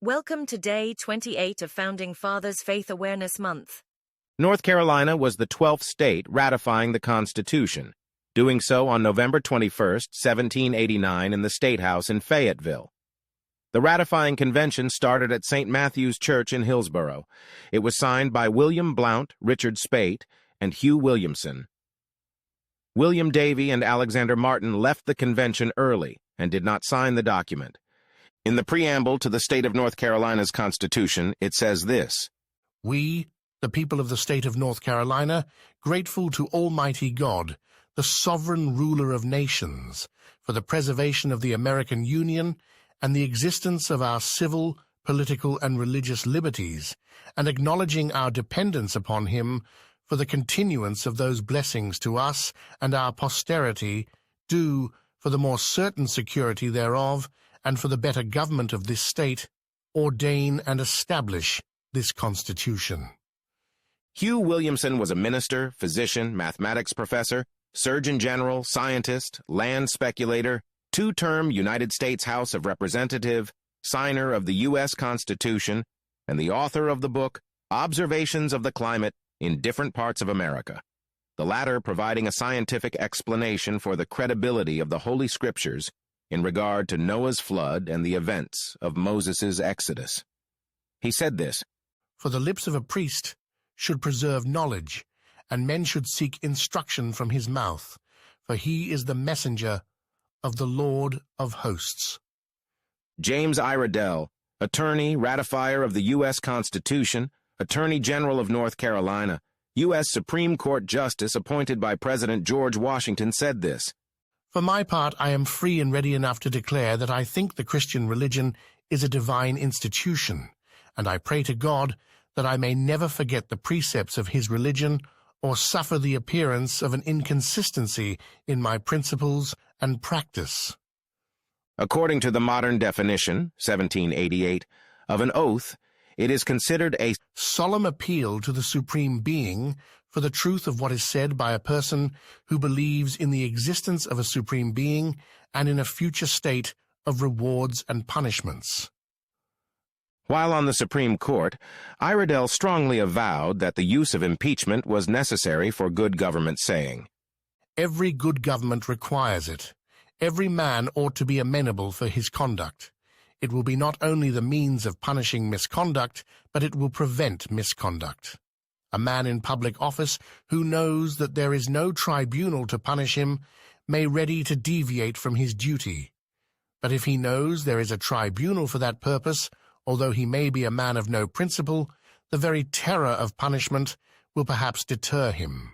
Welcome to Day 28 of Founding Fathers Faith Awareness Month. North Carolina was the 12th state ratifying the Constitution, doing so on November 21, 1789 in the State House in Fayetteville. The ratifying convention started at St. Matthew's Church in Hillsborough. It was signed by William Blount, Richard Speight, and Hugh Williamson. William Davie and Alexander Martin left the convention early and did not sign the document. In the preamble to the state of North Carolina's Constitution, it says this: "We, the people of the state of North Carolina, grateful to Almighty God, the sovereign ruler of nations, for the preservation of the American Union and the existence of our civil, political, and religious liberties, and acknowledging our dependence upon him for the continuance of those blessings to us and our posterity, do, for the more certain security thereof, and for the better government of this state, ordain and establish this Constitution." Hugh Williamson was a minister, physician, mathematics professor, surgeon general, scientist, land speculator, two-term United States House of Representative, signer of the U.S. Constitution, and the author of the book Observations of the Climate in Different Parts of America, the latter providing a scientific explanation for the credibility of the Holy Scriptures in regard to Noah's flood and the events of Moses' Exodus. He said this: "For the lips of a priest should preserve knowledge, and men should seek instruction from his mouth, for he is the messenger of the Lord of hosts." James Iredell, attorney, ratifier of the U.S. Constitution, Attorney General of North Carolina, U.S. Supreme Court Justice appointed by President George Washington, said this: "For my part, I am free and ready enough to declare that I think the Christian religion is a divine institution, and I pray to God that I may never forget the precepts of his religion or suffer the appearance of an inconsistency in my principles and practice." According to the modern definition, 1788, of an oath, it is considered a solemn appeal to the Supreme Being for the truth of what is said by a person who believes in the existence of a Supreme Being and in a future state of rewards and punishments. While on the Supreme Court, Iredell strongly avowed that the use of impeachment was necessary for good government, saying, "Every good government requires it. Every man ought to be amenable for his conduct. It will be not only the means of punishing misconduct, but it will prevent misconduct. A man in public office who knows that there is no tribunal to punish him may ready to deviate from his duty. But if he knows there is a tribunal for that purpose, although he may be a man of no principle, the very terror of punishment will perhaps deter him."